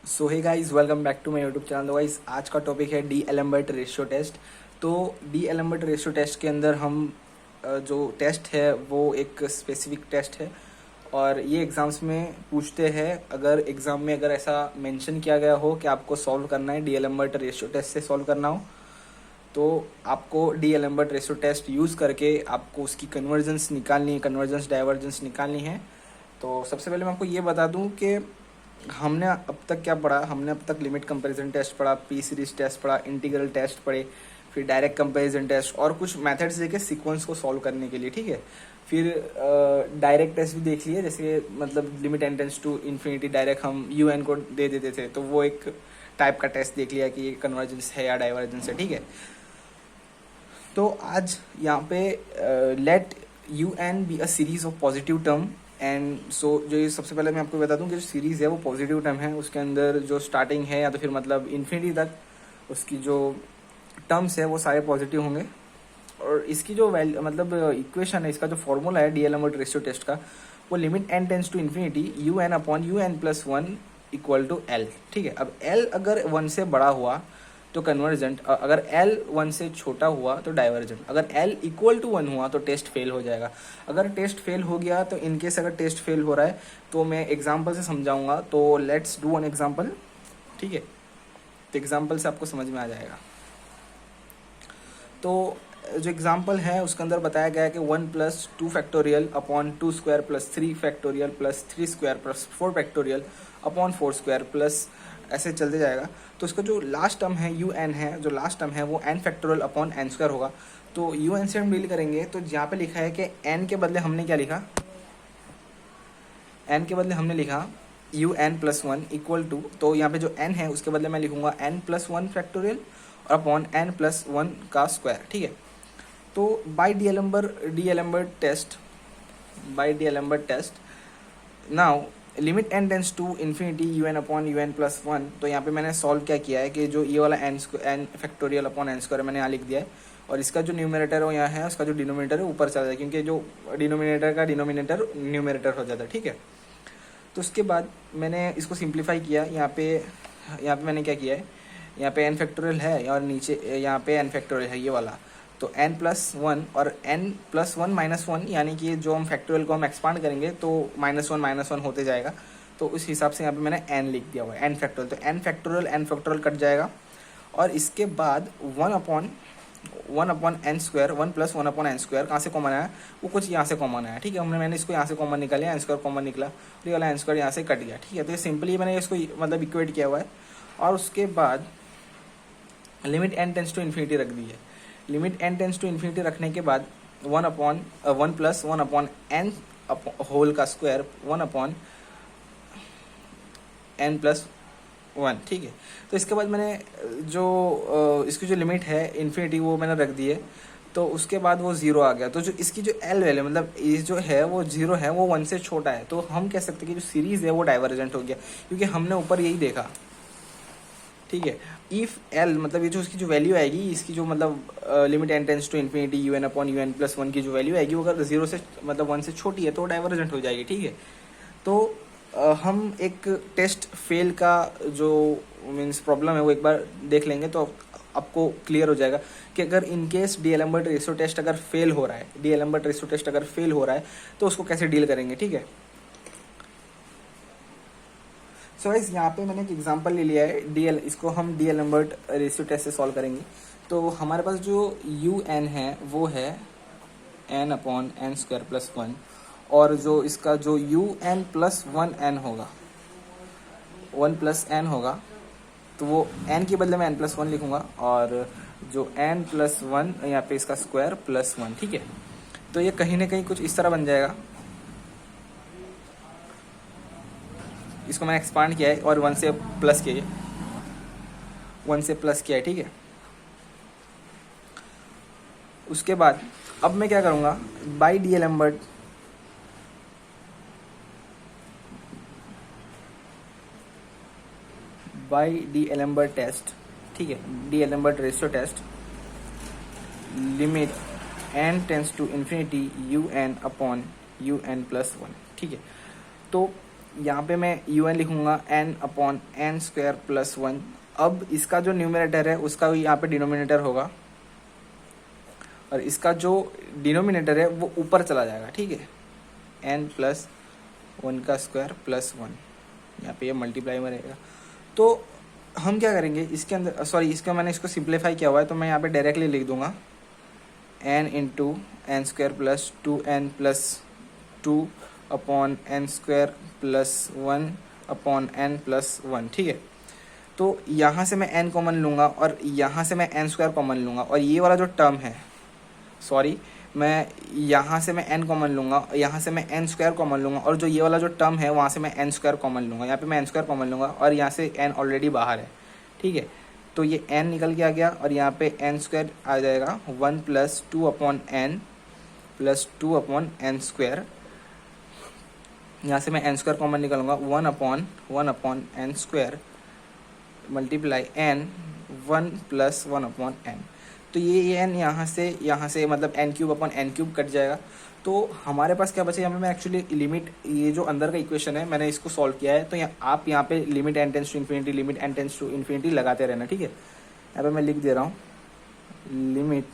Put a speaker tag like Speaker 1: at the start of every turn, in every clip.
Speaker 1: So hey guys, welcome back to my YouTube channel. तो guys, आज का topic है डी एलम्बर्ट रेशियो टेस्ट। तो डी एलम्बर्ट रेशियो टेस्ट के अंदर हम जो टेस्ट है वो एक स्पेसिफिक टेस्ट है और ये एग्ज़ाम्स में पूछते हैं। अगर एग्ज़ाम में अगर ऐसा मेंशन किया गया हो कि आपको सॉल्व करना है, डी एलम्बर्ट रेशियो टेस्ट से सॉल्व करना हो, तो आपको D Alembert ratio test use करके आपको उसकी कन्वर्जेंस निकालनी है, कन्वर्जेंस डाइवर्जेंस निकालनी है। तो सबसे पहले मैं आपको ये बता दूं कि हमने अब तक क्या पढ़ा। हमने अब तक लिमिट कंपैरिजन टेस्ट पढ़ा, पी सीरीज टेस्ट पढ़ा, इंटीग्रल टेस्ट पढ़े, फिर डायरेक्ट कंपैरिजन टेस्ट और कुछ मेथड्स देखे सीक्वेंस को सॉल्व करने के लिए, ठीक है। फिर डायरेक्ट टेस्ट भी देख लिए, जैसे मतलब limit N tends to infinity direct हम यू एन को दे देते थे, तो वो एक टाइप का टेस्ट देख लिया कि ये कन्वर्जेंस है या डाइवर्जेंस है, ठीक है। तो आज यहाँ पे let U N be a series of positive term and so जो ये सबसे पहले मैं आपको बता दूं कि जो सीरीज़ है वो पॉजिटिव टर्म है। उसके अंदर जो स्टार्टिंग है या तो फिर मतलब इन्फिनिटी तक उसकी जो टर्म्स है वो सारे पॉजिटिव होंगे। और इसकी जो मतलब इक्वेशन है, इसका जो फॉर्मूला है डी एलम्बर्ट रेशियो टेस्ट का, वो limit N tends to infinity U N upon U N plus one equal to L, ठीक है। अब एल अगर वन से बड़ा हुआ तो कन्वर्जेंट, अगर एल वन से छोटा हुआ तो डाइवर्जेंट, अगर एल इक्वल टू वन हुआ तो टेस्ट फेल हो जाएगा। अगर टेस्ट फेल हो गया तो इनकेस अगर टेस्ट फेल हो रहा है तो मैं एग्जांपल से समझाऊंगा। तो लेट्स डू वन एग्जांपल, ठीक है। तो एग्जांपल से आपको समझ में आ जाएगा। तो जो एग्जाम्पल है उसके अंदर बताया गया है कि 1 plus 2 factorial upon 2 square plus 3 factorial plus 3 square plus 4 factorial upon 4 square plus ऐसे चलते जाएगा। तो इसका जो लास्ट टर्म है यू एन है, जो लास्ट टर्म है वो N factorial upon N square होगा। तो यू एन से हम डील करेंगे। तो यहाँ पे लिखा है कि एन के बदले हमने क्या लिखा, एन के बदले हमने लिखा U N plus one equal to, तो यहाँ पे जो एन है उसके बदले मैं लिखूंगा एन प्लस वन फैक्टोरियल और अपॉन एन प्लस वन का स्क्वायर, ठीक है। तो by D Alembert test now limit N tends to infinity U N upon U N plus one. तो यहाँ पे मैंने सॉल्व क्या किया है कि जो ये वाला N factorial upon N square मैंने यहाँ लिख दिया है और इसका जो न्यूमरेटर है वो यहाँ है, उसका जो डिनोमिनेटर है ऊपर चला जाए, क्योंकि जो डिनोमिनेटर का डिनोमिनेटर न्यूमरेटर हो जाता है, ठीक है। तो उसके बाद मैंने इसको सिंप्लीफाई किया। यहाँ पे मैंने क्या किया है, यहाँ पे एन फैक्टोरियल है और नीचे यहाँ पे एन फैक्टोरियल है ये वाला। तो n प्लस वन और n plus one minus one, यानी कि जो हम फैक्टोरियल को हम एक्सपांड करेंगे तो माइनस वन होते जाएगा। तो उस हिसाब से यहाँ पे मैंने n लिख दिया हुआ है, n फैक्टोरियल। तो n फैक्टोरियल कट जाएगा और इसके बाद one upon N square, one plus one upon N square कहाँ से कॉमन आया, वो कुछ यहाँ से कॉमन आया, ठीक है। मैंने इसको यहाँ से कॉमन निकाला, एन स्क्वायर कॉमन निकला, ये वाला एन स्क्वायर यहाँ से कट गया, ठीक है। तो ये सिंपली मैंने इसको मतलब इक्वेट किया हुआ है और उसके बाद limit N tends to infinity रख दी है। Limit N tends to infinity रखने के बाद one plus one upon n whole का square, one upon N plus one, ठीक है। तो इसके बाद मैंने जो इसकी जो लिमिट है इन्फिनिटी वो मैंने रख दी है। तो उसके बाद वो जीरो आ गया। तो जो इसकी जो एल वैल्यू मतलब ये जो है वो जीरो है, वो वन से छोटा है। तो हम कह सकते हैं कि जो सीरीज है वो डाइवर्जेंट हो गया, क्योंकि हमने ऊपर यही देखा, ठीक है। इफ एल मतलब ये जो इसकी जो वैल्यू आएगी, इसकी जो मतलब limit N tends to infinity U N upon U N plus one की जो वैल्यू आएगी वो अगर जीरो से मतलब वन से छोटी है तो डाइवर्जेंट हो जाएगी, ठीक है। तो हम एक टेस्ट फेल का जो मीन्स प्रॉब्लम है वो एक बार देख लेंगे तो आपको क्लियर हो जाएगा कि अगर in case D Alembert ratio test अगर फेल हो रहा है, तो उसको कैसे डील करेंगे, ठीक है। सो गाइस, यहाँ पे मैंने एक एग्जांपल ले लिया है इसको हम डी एलम्बर्ट रेशियो टेस्ट से सॉल्व करेंगे। तो हमारे पास जो यू एन है वो है N upon N square plus one, और जो इसका जो U N plus one N होगा, वन प्लस एन होगा, तो वो एन के बदले में एन प्लस वन लिखूंगा और जो एन प्लस वन यहाँ पे इसका स्क्वायर प्लस वन, ठीक है। तो ये कहीं ना कहीं कुछ इस तरह बन जाएगा। इसको मैंने एक्सपांड किया है और वन से प्लस किया है, ठीक है। उसके बाद अब मैं क्या करूँगा, बाय डी एलम्बर्ट टेस्ट, ठीक है, D Alembert ratio test, limit N tends to infinity U N upon U N plus one, ठीक है। तो यहाँ पे मैं un लिखूंगा n upon N square plus 1। अब इसका जो न्यूमरेटर है उसका यहाँ पे डिनोमिनेटर होगा और इसका जो डिनोमिनेटर है वो ऊपर चला जाएगा, ठीक है। n प्लस 1 का स्क्वायर प्लस 1, यहाँ पे ये मल्टीप्लाई में रहेगा। तो हम क्या करेंगे इसके अंदर, सॉरी इसका मैंने इसको सिंप्लीफाई किया हुआ है तो मैं यहाँ पे डायरेक्टली लिख दूंगा n into N square plus 2n plus 2 upon N square plus 1 upon n plus 1, ठीक है। तो यहाँ से मैं n कॉमन लूँगा और यहाँ से मैं n स्क्वायर कॉमन लूँगा और ये वाला जो टर्म है, सॉरी मैं यहाँ से मैं n कॉमन लूँगा, यहाँ से मैं n स्क्वायर कॉमन लूँगा और जो ये वाला जो टर्म है वहाँ से मैं n स्क्वायर कॉमन लूँगा। यहाँ पे मैं n स्क्वायर कॉमन लूँगा और यहाँ से n ऑलरेडी बाहर है, ठीक है। तो ये n निकल के आ गया और यहाँ पे n स्क्वायर आ जाएगा 1 plus 2 upon n plus 2 upon N square. यहाँ से मैं n स्क्वायर कॉमन निकालूंगा 1 upon N square multiply n 1 plus 1 upon n। तो ये n यहाँ से मतलब n cube upon n cube cut जाएगा। तो हमारे पास क्या बचा, यहाँ पे मैं एक्चुअली लिमिट, ये जो अंदर का इक्वेशन है मैंने इसको सॉल्व किया है। तो आप यहाँ पे limit n tends to infinity, limit n tends to infinity लगाते रहना, ठीक है। यहाँ पे मैं लिख दे रहा हूँ limit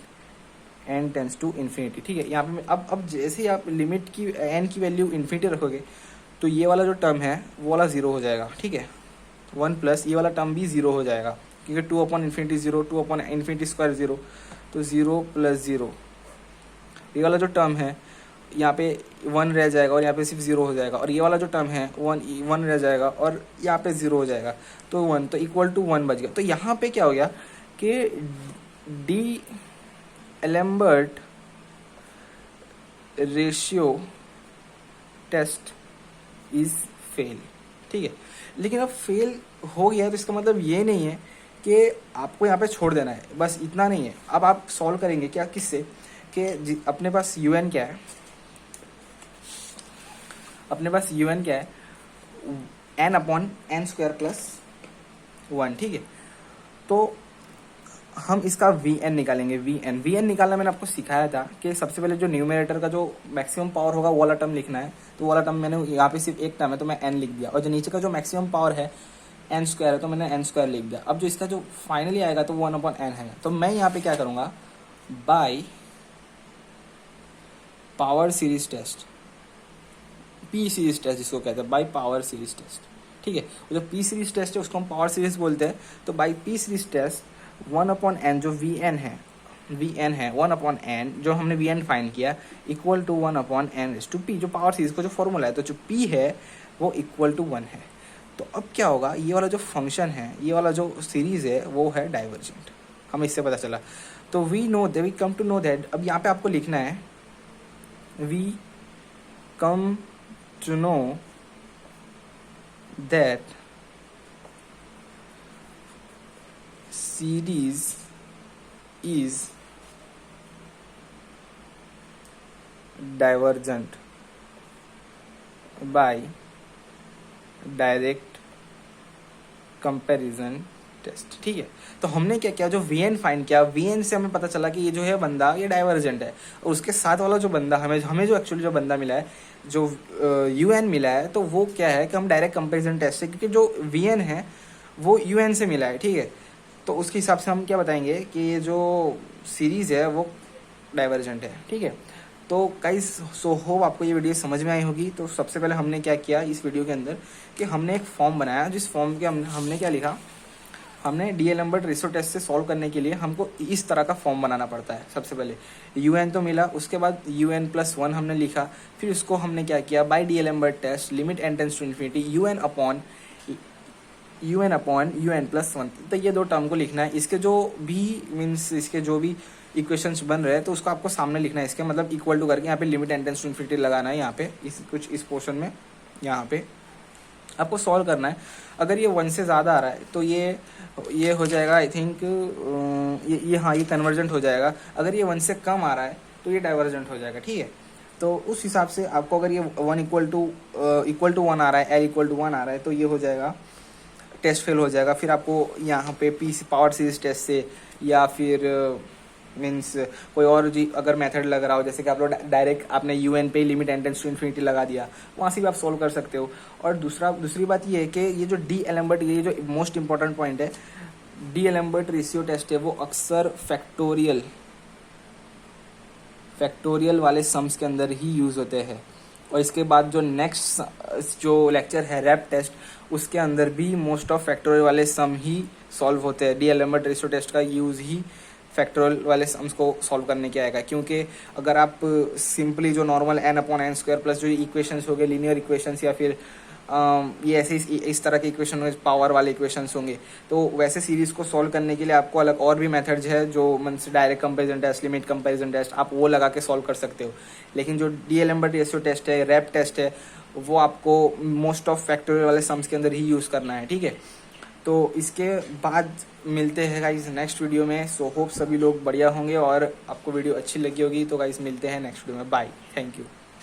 Speaker 1: n tends to infinity, ठीक है। यहाँ पे अब जैसे ही आप लिमिट की n की वैल्यू इन्फिनिटी रखोगे तो ये वाला जो टर्म है वो वाला ज़ीरो हो जाएगा, ठीक है। 1 प्लस ये वाला टर्म भी ज़ीरो हो जाएगा क्योंकि 2 upon infinity 0, 2 upon infinity square 0, तो 0 प्लस 0। ये वाला जो टर्म है यहाँ पे 1 रह जाएगा और यहाँ पे सिर्फ 0 हो जाएगा और ये वाला जो टर्म है 1 रह जाएगा और यहाँ पे 0 हो जाएगा, तो 1, तो इक्वल टू 1 बच गया। तो यहाँ पे क्या हो गया कि D'Alembert ratio test is fail, ठीक है। लेकिन अब फेल हो गया है तो इसका मतलब ये नहीं है कि आपको यहाँ पे छोड़ देना है, बस इतना नहीं है। अब आप सॉल्व करेंगे क्या, किससे, कि अपने पास un क्या है, अपने पास un क्या है n upon N square plus 1, ठीक है। तो हम इसका vn निकालेंगे। vn निकालना मैंने आपको सिखाया था कि सबसे पहले जो न्यूमरेटर का जो मैक्सिमम पावर होगा वो वाला टर्म लिखना है। तो वो वाला टर्म मैंने यहाँ पे सिर्फ एक टर्म है तो मैं n लिख दिया, और जो नीचे का जो मैक्सिमम पावर है n स्क्वायर है तो मैंने n स्क्वायर लिख दिया। अब जो इसका जो फाइनली आएगा तो 1 अपॉन n है। तो मैं यहाँ पे क्या करूँगा, by power series test, p series test जिसको कहते हैं, बाय पावर सीरीज टेस्ट, ठीक है। जो पी सीरीज टेस्ट है उसको हम पावर सीरीज बोलते हैं। तो by p series test 1 upon n जो vn है 1 अपॉन n जो हमने vn फाइंड किया equal to 1 upon n raise to p, जो पावर सीरीज का जो फॉर्मूला है, तो जो p है वो इक्वल टू 1 है। तो अब क्या होगा, ये वाला जो फंक्शन है, ये वाला जो सीरीज है वो है डाइवर्जेंट, हमें इससे पता चला। तो we come to know that, अब यहाँ पे आपको लिखना है we come to know that series is divergent by direct comparison test, ठीक है। तो हमने क्या किया, जो vn फाइंड किया, vn से हमें पता चला कि ये जो है बंदा ये डाइवर्जेंट है, और उसके साथ वाला जो बंदा हमें जो एक्चुअली जो बंदा मिला है, जो un मिला है, तो वो क्या है कि हम डायरेक्ट कंपैरिजन टेस्ट है, क्योंकि जो vn है वो un से मिला है, ठीक है। तो उसके हिसाब से हम क्या बताएंगे कि ये जो सीरीज़ है वो डाइवर्जेंट है, ठीक है। तो गाइस, सो होप आपको ये वीडियो समझ में आई होगी। तो सबसे पहले हमने क्या किया इस वीडियो के अंदर कि हमने एक फॉर्म बनाया, जिस फॉर्म के हमने क्या लिखा, हमने डी-एलेम्बर्ट रेशियो टेस्ट से सॉल्व करने के लिए हमको इस तरह का फॉर्म बनाना पड़ता है। सबसे पहले un तो मिला, उसके बाद un प्लस 1 हमने लिखा, फिर उसको हमने क्या किया, by D'Alembert test limit n tends to infinity un upon un plus 1। तो ये दो टर्म को लिखना है। इसके जो भी मीन्स इसके जो भी इक्वेशंस बन रहे हैं तो उसको आपको सामने लिखना है, इसके मतलब इक्वल टू करके यहाँ पे limit n tends to infinity लगाना है, यहाँ पे इस पोर्शन में यहाँ पे आपको सॉल्व करना है। अगर ये 1 से ज़्यादा आ रहा है तो ये हो जाएगा, आई थिंक ये कन्वर्जेंट हो जाएगा। अगर ये 1 से कम आ रहा है तो ये डाइवर्जेंट हो जाएगा, ठीक है। तो उस हिसाब से आपको अगर ये 1 इक्वल टू 1 आ रहा है, l इक्वल टू 1 आ रहा है, तो ये हो जाएगा टेस्ट फेल हो जाएगा। फिर आपको यहाँ पे पी पावर सीरीज टेस्ट से या फिर मीन्स कोई और जी अगर मेथड लग रहा हो, जैसे कि आप लोग डायरेक्ट आपने UN पे limit n tends to infinity लगा दिया, वहाँ से भी आप सोल्व कर सकते हो। और दूसरी बात ये है कि ये जो डी एलम्बर्ट, ये जो मोस्ट इंपॉर्टेंट पॉइंट है, डी एलम्बर्ट रेशियो टेस्ट है वो अक्सर फैक्टोरियल वाले सम्स के अंदर ही यूज़ होते हैं। और इसके बाद जो नेक्स्ट जो लेक्चर है रैप टेस्ट, उसके अंदर भी मोस्ट ऑफ फैक्टोरियल वाले सम ही सॉल्व होते हैं। डी एलम्बर्ट रेशियो टेस्ट का यूज़ ही फैक्टोरियल वाले सम्स को सॉल्व करने के आएगा, क्योंकि अगर आप सिंपली जो नॉर्मल n/n² प्लस जो इक्वेशंस हो गए लीनियर इक्वेशंस, या फिर ये ऐसे इस तरह के इक्वेशन होंगे, पावर वाले इक्वेशंस होंगे, तो वैसे सीरीज को सॉल्व करने के लिए आपको अलग और भी मेथड्स है, जो means direct comparison test, limit comparison test, आप वो लगा के सॉल्व कर सकते हो। लेकिन जो डी एलम्बर्ट रेशियो टेस्ट है, रैप टेस्ट है, वो आपको मोस्ट ऑफ फैक्टोरियल वाले सम्स के अंदर ही यूज़ करना है, ठीक है। तो इसके बाद मिलते हैं गाइस नेक्स्ट वीडियो में। सो होप सभी लोग बढ़िया होंगे और आपको वीडियो अच्छी लगी होगी। तो गाइस मिलते हैं नेक्स्ट वीडियो में। Bye, thank you.